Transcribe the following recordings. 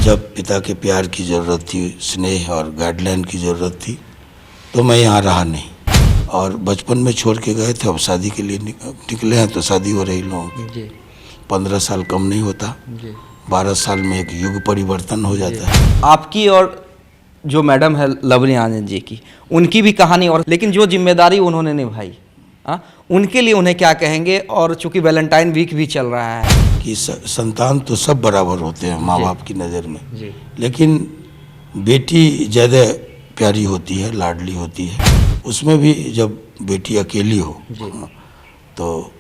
जब पिता के प्यार की ज़रूरत थी, स्नेह और गाइडलाइन की ज़रूरत थी, तो मैं यहाँ रहा नहीं। और बचपन में छोड़ के गए थे, अब शादी के लिए निकले हैं तो शादी हो रही लोगों की। 15 साल कम नहीं होता, 12 साल में एक युग परिवर्तन हो जाता है। आपकी और जो मैडम है लवली आनंद जी की, उनकी भी कहानी, और लेकिन जो जिम्मेदारी उन्होंने निभाई, उनके लिए उन्हें क्या कहेंगे? और चूंकि वैलेंटाइन वीक भी चल रहा है कि संतान तो सब बराबर होते हैं माँ बाप की नज़र में, लेकिन बेटी ज़्यादा प्यारी होती है, लाडली होती है। उसमें भी जब बेटी अकेली हो तो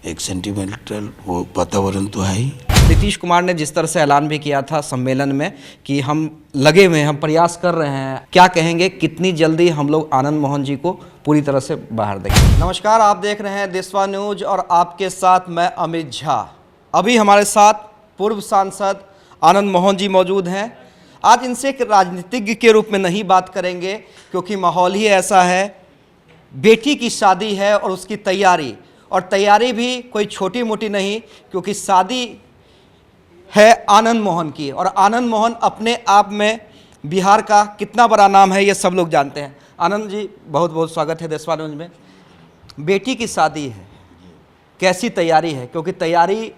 एक सेंटिमेंटल वो वातावरण तो है ही। नीतीश कुमार ने जिस तरह से ऐलान भी किया था सम्मेलन में कि हम लगे हुए हैं, हम प्रयास कर रहे हैं, क्या कहेंगे कितनी जल्दी हम लोग आनंद मोहन जी को पूरी तरह से बाहर देखें? नमस्कार, आप देख रहे हैं देशवा न्यूज और आपके साथ मैं अमित झा। अभी हमारे साथ पूर्व सांसद आनंद मोहन जी मौजूद हैं। आज इनसे एक राजनीतिज्ञ के रूप में नहीं बात करेंगे क्योंकि माहौल ही ऐसा है। बेटी की शादी है और उसकी तैयारी, और तैयारी भी कोई छोटी मोटी नहीं, क्योंकि शादी है आनंद मोहन की, और आनंद मोहन अपने आप में बिहार का कितना बड़ा नाम है ये सब लोग जानते हैं। आनंद जी, बहुत बहुत स्वागत है देशवा न्यूज में। बेटी की शादी है, कैसी तैयारी है? क्योंकि तैयारी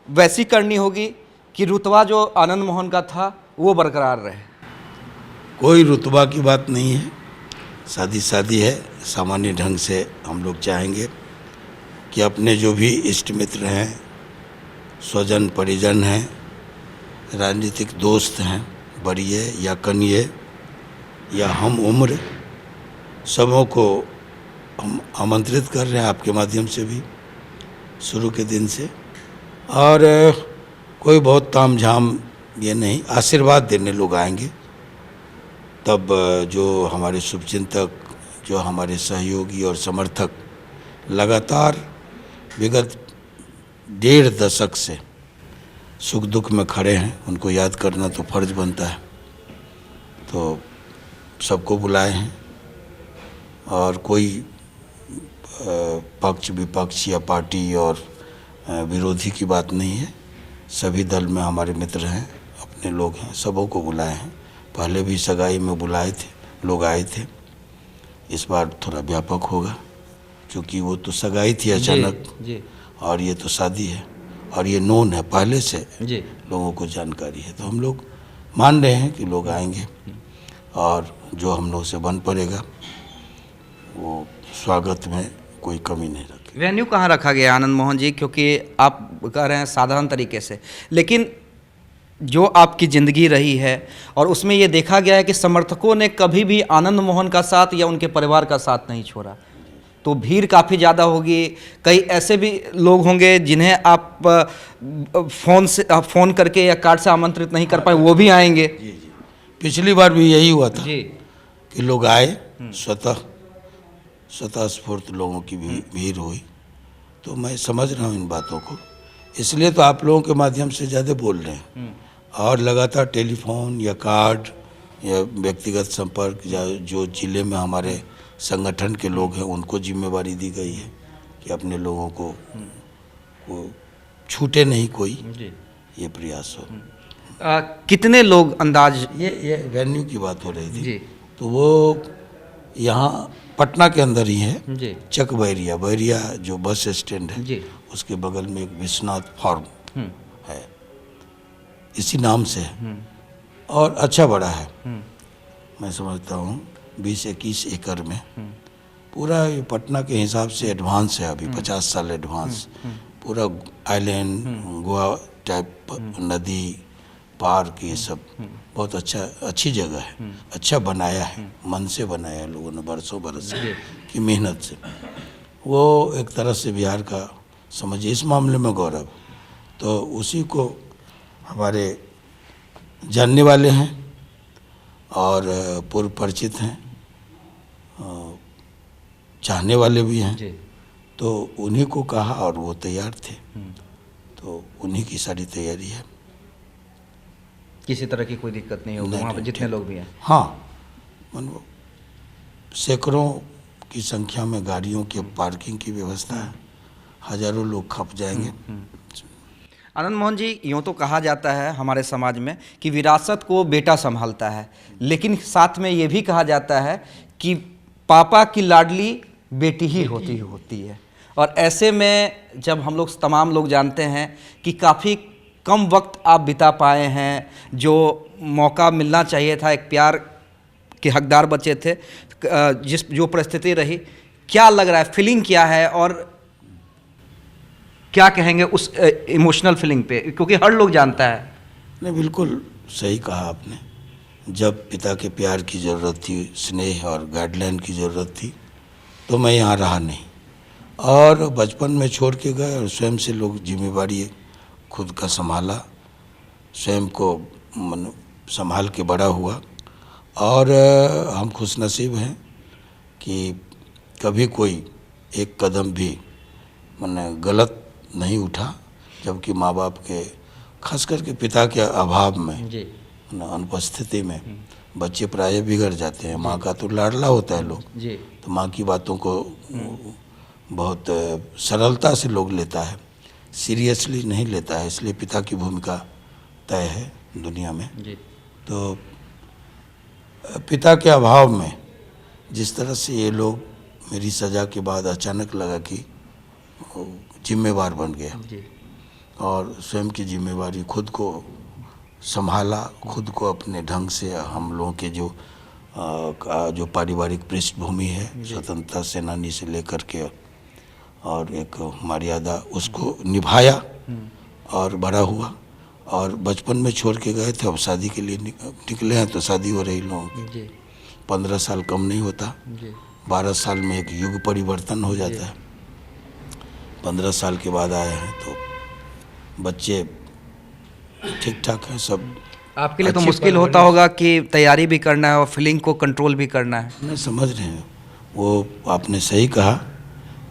वैसी करनी होगी कि रुतबा जो आनंद मोहन का था वो बरकरार रहे। कोई रुतबा की बात नहीं है, शादी शादी है। सामान्य ढंग से हम लोग चाहेंगे कि अपने जो भी इष्ट मित्र हैं, स्वजन परिजन हैं, राजनीतिक दोस्त हैं, बड़िए या कनिए या हम उम्र, सबों को हम आमंत्रित कर रहे हैं आपके माध्यम से भी शुरू के दिन से। और कोई बहुत तामझाम ये नहीं, आशीर्वाद देने लोग आएंगे। तब जो हमारे शुभचिंतक, जो हमारे सहयोगी और समर्थक लगातार विगत 1.5 दशक से सुख दुख में खड़े हैं, उनको याद करना तो फर्ज बनता है। तो सबको बुलाए हैं, और कोई पक्ष विपक्ष या पार्टी और विरोधी की बात नहीं है। सभी दल में हमारे मित्र हैं, अपने लोग हैं, सबों को बुलाए हैं। पहले भी सगाई में बुलाए थे, लोग आए थे। इस बार थोड़ा व्यापक होगा क्योंकि वो तो सगाई थी अचानक जी, और ये तो शादी है, और ये नोन है, पहले से जी लोगों को जानकारी है। तो हम लोग मान रहे हैं कि लोग आएंगे, और जो हम लोग से बन पड़ेगा वो स्वागत में कोई कमी नहीं रखेगी। वेन्यू कहाँ रखा गया आनंद मोहन जी? क्योंकि आप कह रहे हैं साधारण तरीके से, लेकिन जो आपकी ज़िंदगी रही है और उसमें ये देखा गया है कि समर्थकों ने कभी भी आनंद मोहन का साथ या उनके परिवार का साथ नहीं छोड़ा, तो भीड़ काफ़ी ज़्यादा होगी। कई ऐसे भी लोग होंगे जिन्हें आप फ़ोन करके या कार्ड से आमंत्रित नहीं कर पाए, वो भी आएंगे। जी जी, पिछली बार भी यही हुआ था जी कि लोग आए, स्वतः स्फूर्त लोगों की भीड़ हुई। तो मैं समझ रहा हूँ इन बातों को, इसलिए तो आप लोगों के माध्यम से ज़्यादा बोल रहे हैं। और लगातार टेलीफोन या कार्ड या व्यक्तिगत संपर्क, जो जिले में हमारे संगठन के लोग हैं उनको जिम्मेवारी दी गई है कि अपने लोगों को छूटे नहीं कोई, ये प्रयास हो। कितने लोग अंदाज? ये वेन्यू की बात हो रही थी, तो वो यहाँ पटना के अंदर ही है, चक बैरिया जो बस स्टैंड है उसके बगल में एक विश्वनाथ फार्म है, इसी नाम से है, और अच्छा बड़ा है। मैं समझता हूँ 20-21 एकड़ में पूरा, ये पटना के हिसाब से एडवांस है, अभी 50 साल एडवांस। पूरा आइलैंड, गोवा टाइप, नदी, पार्क, ये सब बहुत अच्छी जगह है। अच्छा बनाया है, मन से बनाया है लोगों ने, बरसों बरस की मेहनत से। वो एक तरह से बिहार का समझिए इस मामले में गौरव। तो उसी को हमारे जानने वाले हैं और पूर्व परिचित हैं, चाहने वाले भी हैं, तो उन्हीं को कहा और वो तैयार थे, तो उन्हीं की सारी तैयारी है। किसी तरह की कोई दिक्कत नहीं होगी वहाँ पर जितने लोग भी हैं? हाँ, सैकड़ों की संख्या में गाड़ियों की पार्किंग की व्यवस्था है, हजारों लोग खप जाएंगे। आनंद मोहन जी, यूँ तो कहा जाता है हमारे समाज में कि विरासत को बेटा संभालता है, लेकिन साथ में ये भी कहा जाता है कि पापा की लाडली बेटी ही होती है। और ऐसे में जब हम लोग तमाम लोग जानते हैं कि काफ़ी कम वक्त आप बिता पाए हैं, जो मौका मिलना चाहिए था, एक प्यार के हकदार बचे थे, जो परिस्थिति रही, क्या लग रहा है, फीलिंग क्या है और क्या कहेंगे उस इमोशनल फीलिंग पे, क्योंकि हर लोग जानता है। नहीं, बिल्कुल सही कहा आपने। जब पिता के प्यार की ज़रूरत थी, स्नेह और गाइडलाइन की ज़रूरत थी, तो मैं यहाँ रहा नहीं, और बचपन में छोड़ के गए और स्वयं से लोग जिम्मेवारी खुद का संभाला, स्वयं को संभाल के बड़ा हुआ। और हम खुशनसीब हैं कि कभी कोई एक कदम भी गलत नहीं उठा, जबकि माँ बाप के, खास करके पिता के अभाव में, अनुपस्थिति में बच्चे प्राय बिगड़ जाते हैं। माँ का तो लाडला होता है लोग, तो माँ की बातों को बहुत सरलता से लोग लेता है, सीरियसली नहीं लेता है, इसलिए पिता की भूमिका तय है दुनिया में। तो पिता के अभाव में जिस तरह से ये लोग, मेरी सज़ा के बाद अचानक लगा कि जिम्मेवार बन गया और स्वयं की जिम्मेवारी खुद को संभाला, खुद को अपने ढंग से, हम लोगों के जो पारिवारिक पृष्ठभूमि है, स्वतंत्रता सेनानी से लेकर के और एक मर्यादा, उसको निभाया और बड़ा हुआ। और बचपन में छोड़ के गए थे, अब शादी के लिए निकले हैं, तो शादी हो रही लोगों की। 15 साल कम नहीं होता, 12 साल में एक युग परिवर्तन हो जाता है। 15 साल के बाद आए हैं तो बच्चे ठीक ठाक हैं सब। आपके लिए तो मुश्किल होता होगा कि तैयारी भी करना है और फीलिंग को कंट्रोल भी करना है। नहीं, समझ रहे हैं, वो आपने सही कहा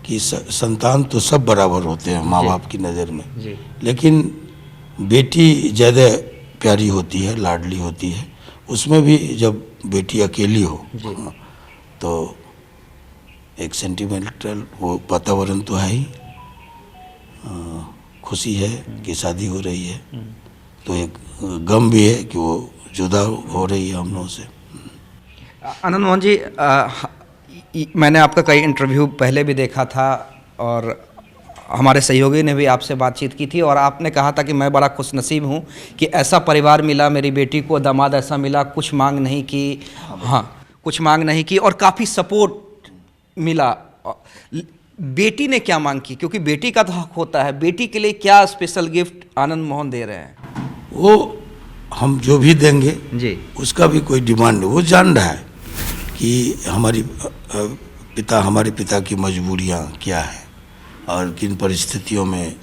कि संतान तो सब बराबर होते हैं माँ बाप की नज़र में, लेकिन बेटी ज़्यादा प्यारी होती है, लाडली होती है। उसमें भी जब बेटी अकेली हो तो एक सेंटिमेंटल वो वातावरण तो है ही। खुशी है कि शादी हो रही है, तो एक गम भी है कि वो जुदा हो रही है हम लोगों से। आनंद मोहन जी, मैंने आपका कई इंटरव्यू पहले भी देखा था और हमारे सहयोगी ने भी आपसे बातचीत की थी, और आपने कहा था कि मैं बड़ा खुशनसीब हूँ कि ऐसा परिवार मिला, मेरी बेटी को दामाद ऐसा मिला, कुछ मांग नहीं की, हाँ कुछ मांग नहीं की, और काफ़ी सपोर्ट मिला। बेटी ने क्या मांग की, क्योंकि बेटी का तो हक होता है, बेटी के लिए क्या स्पेशल गिफ्ट आनंद मोहन दे रहे हैं? वो हम जो भी देंगे जी, उसका भी कोई डिमांड नहीं। वो जान रहा है कि हमारे पिता की मजबूरियाँ क्या हैं और किन परिस्थितियों में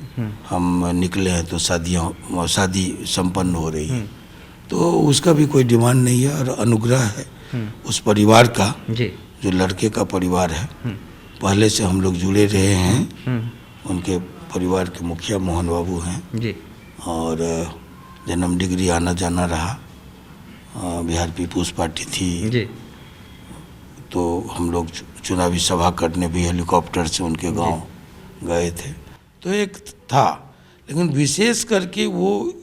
हम निकले हैं, तो शादी संपन्न हो रही है, तो उसका भी कोई डिमांड नहीं है। और अनुग्रह है उस परिवार का, जो लड़के का परिवार है, पहले से हम लोग जुड़े रहे हैं। उनके परिवार के मुखिया मोहन बाबू हैं, और जन्म डिग्री आना जाना रहा। बिहार पीपुल्स पार्टी थी, तो हम लोग चुनावी सभा करने भी हेलीकॉप्टर से उनके गांव गए थे। तो एक था, लेकिन विशेष करके वो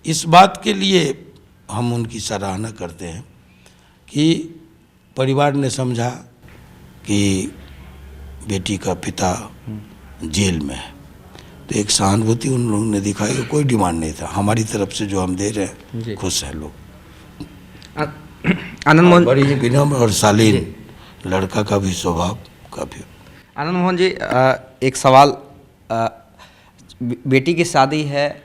इस बात के लिए हम उनकी सराहना करते हैं कि परिवार ने समझा कि बेटी का पिता जेल में है, तो एक सहानुभूति उन लोगों ने दिखाई। कि कोई डिमांड नहीं था हमारी तरफ से, जो हम दे रहे हैं खुश हैं लोग। आनंद मोहन, बड़ी ही विनम्र और शालीन लड़का का भी स्वभाव काफी। आनंद मोहन जी, एक सवाल, बेटी की शादी है,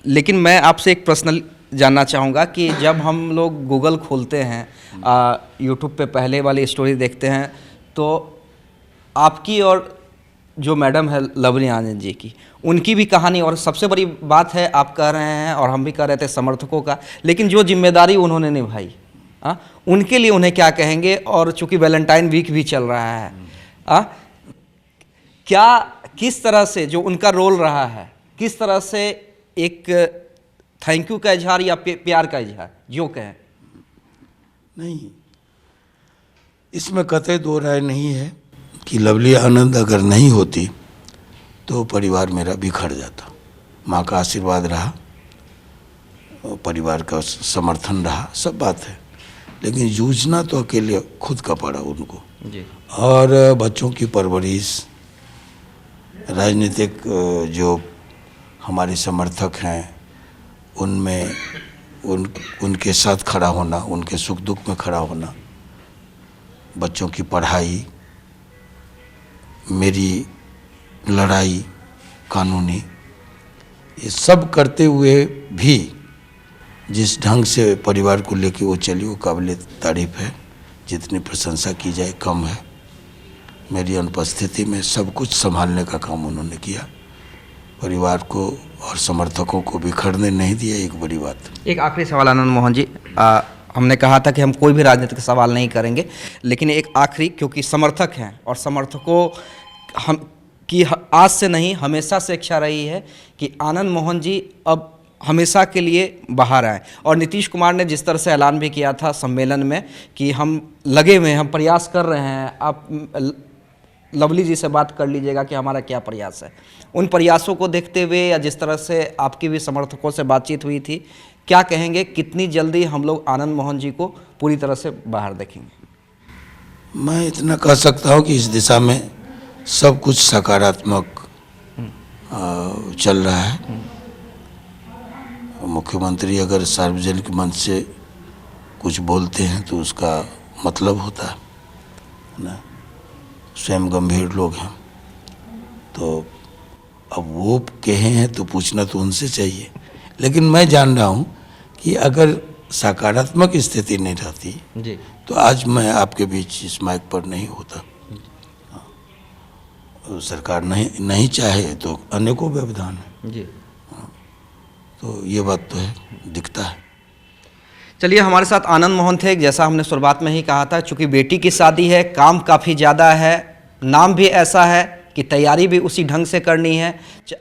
लेकिन मैं आपसे एक प्रश्न जानना चाहूँगा कि जब हम लोग गूगल खोलते हैं, यूट्यूब पे पहले वाली स्टोरी देखते हैं, तो आपकी और जो मैडम है लवली आनंद जी की, उनकी भी कहानी, और सबसे बड़ी बात है आप कह रहे हैं और हम भी कह रहे थे समर्थकों का, लेकिन जो जिम्मेदारी उन्होंने निभाई, उनके लिए उन्हें क्या कहेंगे? और चूंकि वैलेंटाइन वीक भी चल रहा है, क्या किस तरह से जो उनका रोल रहा है, किस तरह से एक थैंक यू का इजहार या प्यार का इजहार, जो कहें? नहीं, इसमें कतई दो राय नहीं है कि लवली आनंद अगर नहीं होती तो परिवार मेरा बिखर जाता। माँ का आशीर्वाद रहा, परिवार का समर्थन रहा, सब बात है, लेकिन जूझना तो अकेले खुद का पड़ा उनको। जी। और बच्चों की परवरिश, राजनीतिक जो हमारे समर्थक हैं उनमें उनके साथ खड़ा होना, उनके सुख दुख में खड़ा होना, बच्चों की पढ़ाई, मेरी लड़ाई कानूनी, ये सब करते हुए भी जिस ढंग से परिवार को लेके वो चली वो काबिल तारीफ़ है। जितनी प्रशंसा की जाए कम है। मेरी अनुपस्थिति में सब कुछ संभालने का काम उन्होंने किया, परिवार को और समर्थकों को बिखरने नहीं दिया। एक बड़ी बात। एक आखिरी सवाल आनंद मोहन जी, हमने कहा था कि हम कोई भी राजनीतिक सवाल नहीं करेंगे, लेकिन एक आखिरी, क्योंकि समर्थक हैं और समर्थकों हम की आज से नहीं हमेशा से इच्छा रही है कि आनंद मोहन जी अब हमेशा के लिए बाहर आए। और नीतीश कुमार ने जिस तरह से ऐलान भी किया था सम्मेलन में कि हम लगे हुए हैं, हम प्रयास कर रहे हैं, आप लवली जी से बात कर लीजिएगा कि हमारा क्या प्रयास है। उन प्रयासों को देखते हुए या जिस तरह से आपकी भी समर्थकों से बातचीत हुई थी, क्या कहेंगे कितनी जल्दी हम लोग आनंद मोहन जी को पूरी तरह से बाहर देखेंगे? मैं इतना कह सकता हूँ कि इस दिशा में सब कुछ सकारात्मक चल रहा है। मुख्यमंत्री अगर सार्वजनिक मंच से कुछ बोलते हैं तो उसका मतलब होता है ना, स्वयं गंभीर लोग हैं, तो अब वो कहे हैं तो पूछना तो उनसे चाहिए। लेकिन मैं जान रहा हूँ कि अगर सकारात्मक स्थिति नहीं रहती जी, तो आज मैं आपके बीच इस माइक पर नहीं होता। सरकार नहीं चाहे तो अनेकों व्यवधान है जी। तो ये बात तो है, दिखता है। चलिए, हमारे साथ आनंद मोहन थे। जैसा हमने शुरुआत में ही कहा था, चूंकि बेटी की शादी है, काम काफ़ी ज़्यादा है, नाम भी ऐसा है कि तैयारी भी उसी ढंग से करनी है।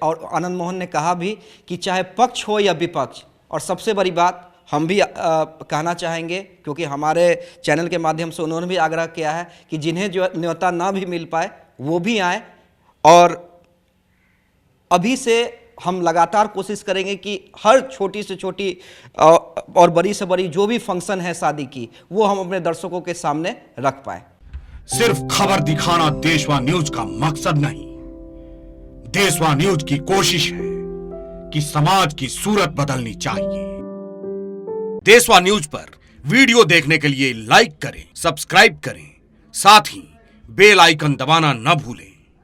और आनंद मोहन ने कहा भी कि चाहे पक्ष हो या विपक्ष, और सबसे बड़ी बात हम भी कहना चाहेंगे, क्योंकि हमारे चैनल के माध्यम से उन्होंने भी आग्रह किया है कि जिन्हें जो न्योता ना भी मिल पाए वो भी आए। और अभी से हम लगातार कोशिश करेंगे कि हर छोटी से छोटी और बड़ी से बड़ी जो भी फंक्शन है शादी की, वो हम अपने दर्शकों के सामने रख पाए। सिर्फ खबर दिखाना देशवा न्यूज का मकसद नहीं। देशवा न्यूज की कोशिश है कि समाज की सूरत बदलनी चाहिए। देशवा न्यूज पर वीडियो देखने के लिए लाइक करें, सब्सक्राइब करें, साथ ही बेल आइकन दबाना न भूलें।